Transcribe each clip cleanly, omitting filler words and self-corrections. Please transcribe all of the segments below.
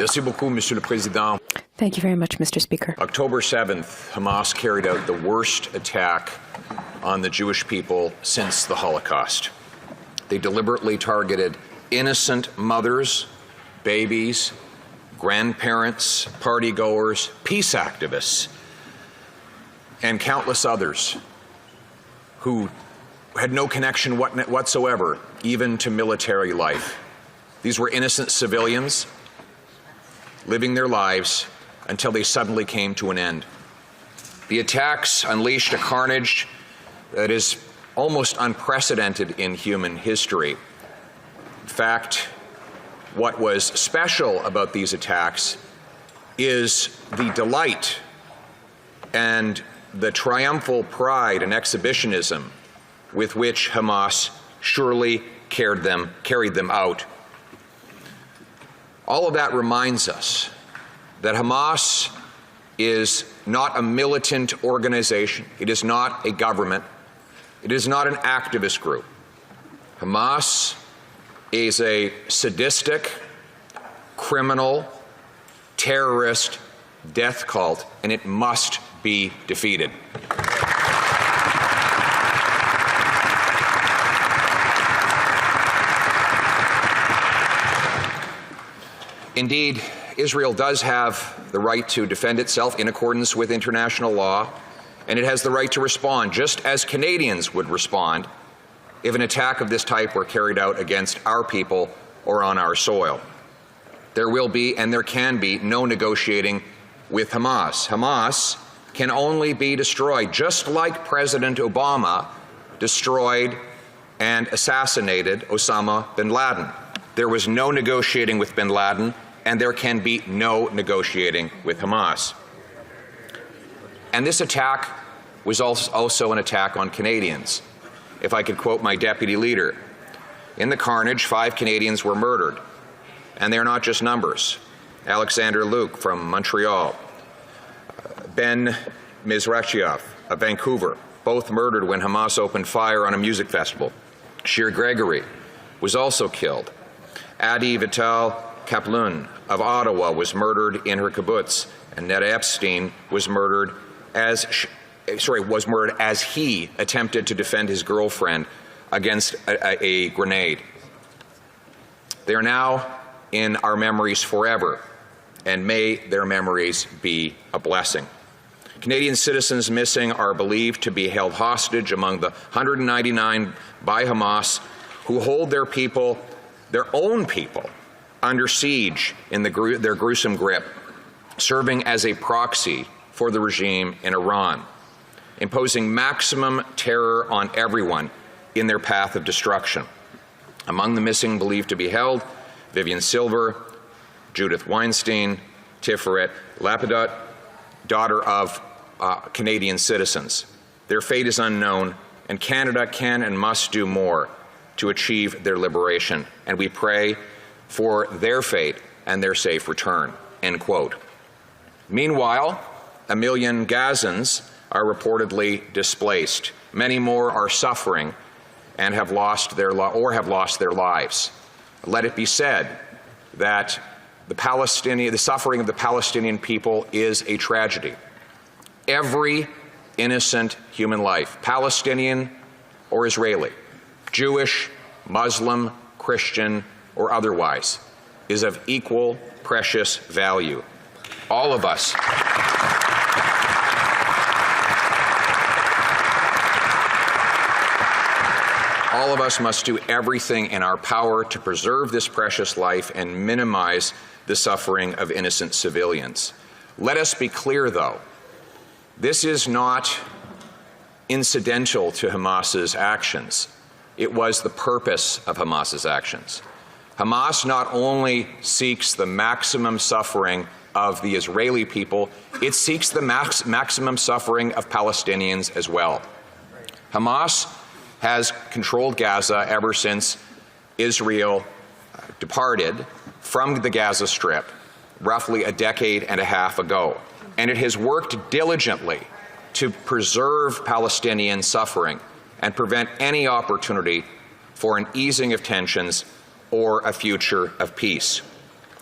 Merci beaucoup, Monsieur le Président. Thank you very much, Mr. Speaker. October 7th, Hamas carried out the worst attack on the Jewish people since the Holocaust. They deliberately targeted innocent mothers, babies, grandparents, partygoers, peace activists, and countless others who had no connection whatsoever, even to military life. These were innocent civilians living their lives until they suddenly came to an end. The attacks unleashed a carnage that is almost unprecedented in human history. In fact, what was special about these attacks is the delight and the triumphal pride and exhibitionism with which Hamas surely carried them out. All of that reminds us that Hamas is not a militant organization. It is not a government. It is not an activist group. Hamas is a sadistic, criminal, terrorist death cult, and it must be defeated. Indeed, Israel does have the right to defend itself in accordance with international law, and it has the right to respond, just as Canadians would respond if an attack of this type were carried out against our people or on our soil. There will be and there can be no negotiating with Hamas. Hamas can only be destroyed, just like President Obama destroyed and assassinated Osama bin Laden. There was no negotiating with bin Laden, and there can be no negotiating with Hamas. And this attack was also an attack on Canadians. If I could quote my deputy leader, in the carnage, 5 Canadians were murdered, and they're not just numbers. Alexander Luke from Montreal, Ben Mizrachiov of Vancouver, both murdered when Hamas opened fire on a music festival. Shir Gregory was also killed. Adi Vital Kaplun of Ottawa was murdered in her kibbutz, and Ned Epstein was murdered as he attempted to defend his girlfriend against a grenade. They are now in our memories forever, and may their memories be a blessing. Canadian citizens missing are believed to be held hostage among the 199 by Hamas who hold their people, their own people, under siege in their gruesome grip, serving as a proxy for the regime in Iran, imposing maximum terror on everyone in their path of destruction. Among the missing believed to be held, Vivian Silver, Judith Weinstein, Tiferet Lapidot, daughter of Canadian citizens. Their fate is unknown, and Canada can and must do more to achieve their liberation, and we pray for their fate and their safe return, end quote. Meanwhile, 1 million Gazans are reportedly displaced. Many more are suffering and have lost their lives. Let it be said that the suffering of the Palestinian people is a tragedy. Every innocent human life, Palestinian or Israeli, Jewish, Muslim, Christian, or otherwise, is of equal precious value. All of us must do everything in our power to preserve this precious life and minimize the suffering of innocent civilians. Let us be clear, though, this is not incidental to Hamas's actions. It was the purpose of Hamas's actions. Hamas not only seeks the maximum suffering of the Israeli people, it seeks the maximum suffering of Palestinians as well. Hamas has controlled Gaza ever since Israel departed from the Gaza Strip roughly a decade and a half ago, and it has worked diligently to preserve Palestinian suffering and prevent any opportunity for an easing of tensions or a future of peace.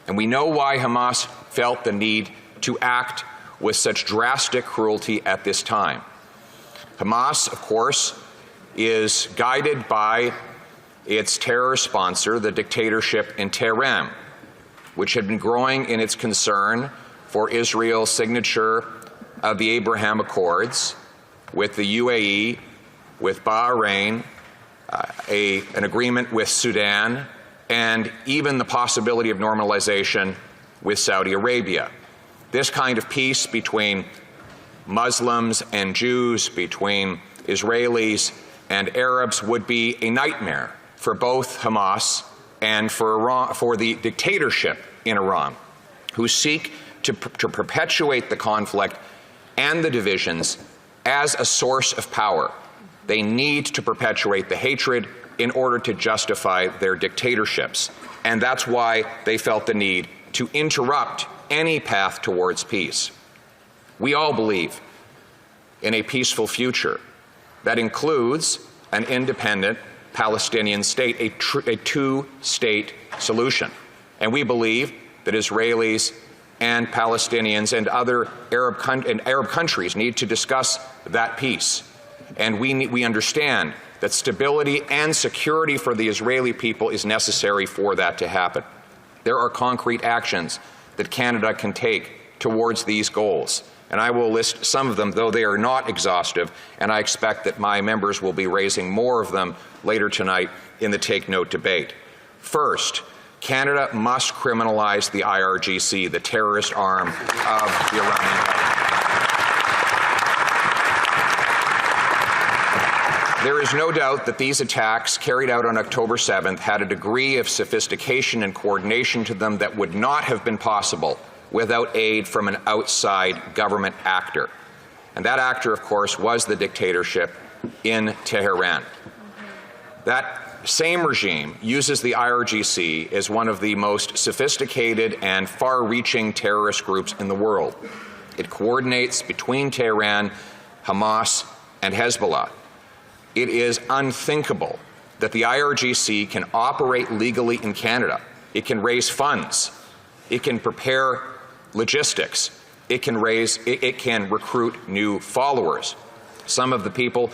And we know why Hamas felt the need to act with such drastic cruelty at this time. Hamas, of course, is guided by its terror sponsor, the dictatorship in Tehran, which had been growing in its concern for Israel's signature of the Abraham Accords with the UAE, with Bahrain, an agreement with Sudan, and even the possibility of normalization with Saudi Arabia. This kind of peace between Muslims and Jews, between Israelis and Arabs, would be a nightmare for both Hamas and for Iran, for the dictatorship in Iran, who seek to perpetuate the conflict and the divisions as a source of power. They need to perpetuate the hatred in order to justify their dictatorships. And that's why they felt the need to interrupt any path towards peace. We all believe in a peaceful future that includes an independent Palestinian state, a two-state solution. And we believe that Israelis and Palestinians and other Arab countries need to discuss that peace. And we understand that stability and security for the Israeli people is necessary for that to happen. There are concrete actions that Canada can take towards these goals. And I will list some of them, though they are not exhaustive, and I expect that my members will be raising more of them later tonight in the Take Note debate. First, Canada must criminalize the IRGC, the terrorist arm of the Iranian government. There is no doubt that these attacks carried out on October 7th had a degree of sophistication and coordination to them that would not have been possible without aid from an outside government actor. And that actor, of course, was the dictatorship in Tehran. That same regime uses the IRGC as one of the most sophisticated and far-reaching terrorist groups in the world. It coordinates between Tehran, Hamas, and Hezbollah. It is unthinkable that the IRGC can operate legally in Canada. It can raise funds. It can prepare logistics. It can recruit new followers. Some of the people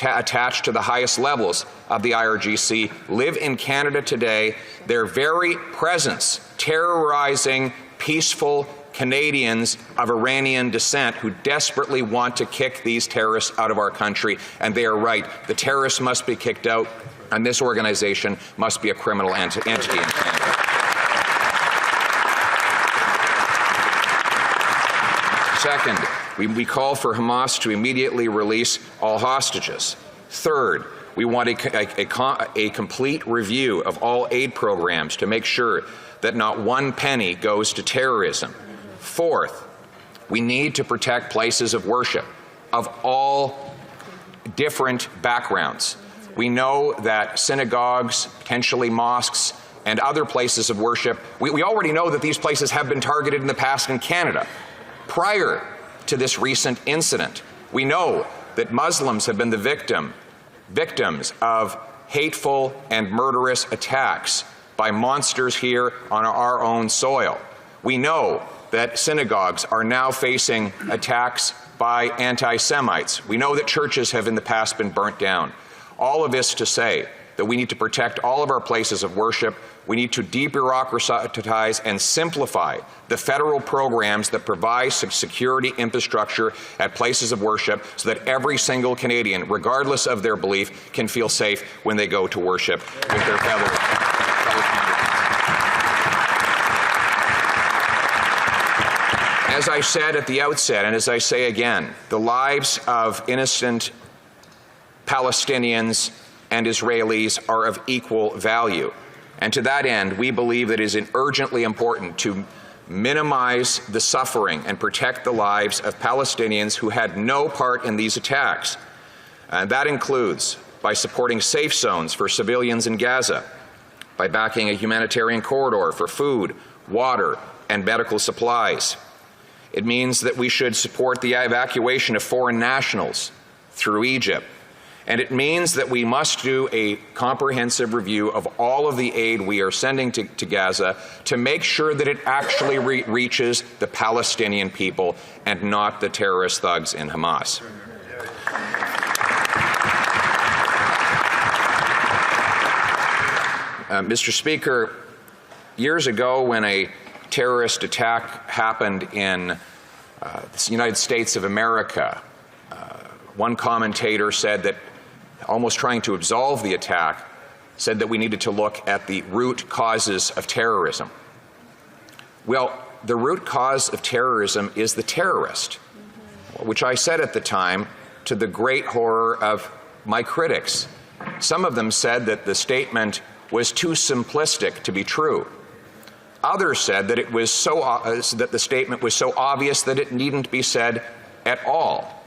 attached to the highest levels of the IRGC live in Canada today. Their very presence terrorizing peaceful Canadians of Iranian descent who desperately want to kick these terrorists out of our country. And they are right. The terrorists must be kicked out, and this organization must be a criminal entity in Canada. Second, we call for Hamas to immediately release all hostages. Third, we want a complete review of all aid programs to make sure that not one penny goes to terrorism. Fourth, we need to protect places of worship of all different backgrounds. We know that synagogues, potentially mosques, and other places of worship, we already know that these places have been targeted in the past in Canada. Prior to this recent incident, we know that Muslims have been the victims of hateful and murderous attacks by monsters here on our own soil. We know that synagogues are now facing attacks by anti-Semites. We know that churches have in the past been burnt down. All of this to say that we need to protect all of our places of worship. We need to de-bureaucratize and simplify the federal programs that provide security infrastructure at places of worship so that every single Canadian, regardless of their belief, can feel safe when they go to worship with their fellow Canadians. As I said at the outset, and as I say again, the lives of innocent Palestinians and Israelis are of equal value. And to that end, we believe that it is urgently important to minimize the suffering and protect the lives of Palestinians who had no part in these attacks. And that includes by supporting safe zones for civilians in Gaza, by backing a humanitarian corridor for food, water, and medical supplies. It means that we should support the evacuation of foreign nationals through Egypt. And it means that we must do a comprehensive review of all of the aid we are sending to Gaza to make sure that it actually reaches the Palestinian people and not the terrorist thugs in Hamas. Mr. Speaker, years ago when a terrorist attack happened in the United States of America, one commentator said that, almost trying to absolve the attack, said that we needed to look at the root causes of terrorism. Well, the root cause of terrorism is the terrorist, which I said at the time to the great horror of my critics. Some of them said that the statement was too simplistic to be true. Others said that it was that the statement was so obvious that it needn't be said at all.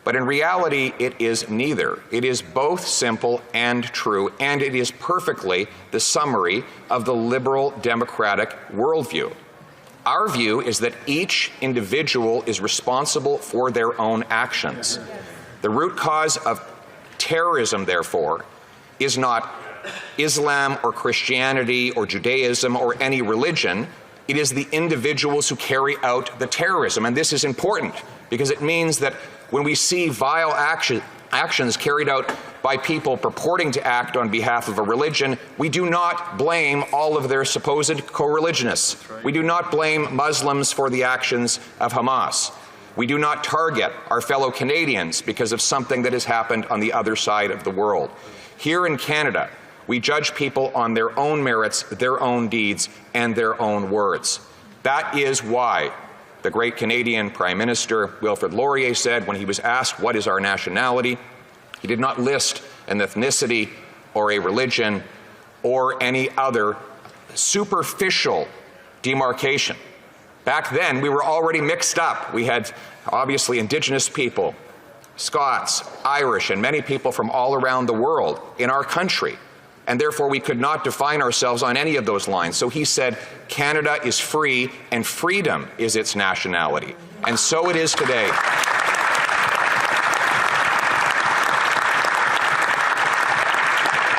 But in reality, it is neither. It is both simple and true, and it is perfectly the summary of the liberal democratic worldview. Our view is that each individual is responsible for their own actions. The root cause of terrorism, therefore, is not Islam or Christianity or Judaism or any religion. It is the individuals who carry out the terrorism. And this is important because it means that when we see vile actions carried out by people purporting to act on behalf of a religion, we do not blame all of their supposed co-religionists. We do not blame Muslims for the actions of Hamas. We do not target our fellow Canadians because of something that has happened on the other side of the world. Here in Canada, we judge people on their own merits, their own deeds, and their own words. That is why the great Canadian Prime Minister Wilfrid Laurier said when he was asked what is our nationality, he did not list an ethnicity or a religion or any other superficial demarcation. Back then, we were already mixed up. We had obviously Indigenous people, Scots, Irish, and many people from all around the world in our country. And therefore, we could not define ourselves on any of those lines. So he said, Canada is free and freedom is its nationality. And so it is today.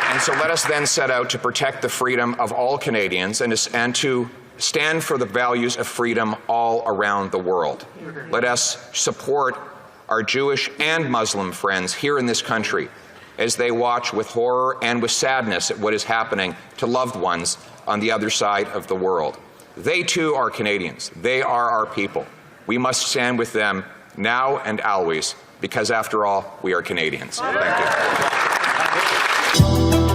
And so let us then set out to protect the freedom of all Canadians and to stand for the values of freedom all around the world. Let us support our Jewish and Muslim friends here in this country as they watch with horror and with sadness at what is happening to loved ones on the other side of the world. They too are Canadians. They are our people. We must stand with them now and always, because after all, we are Canadians. Thank you.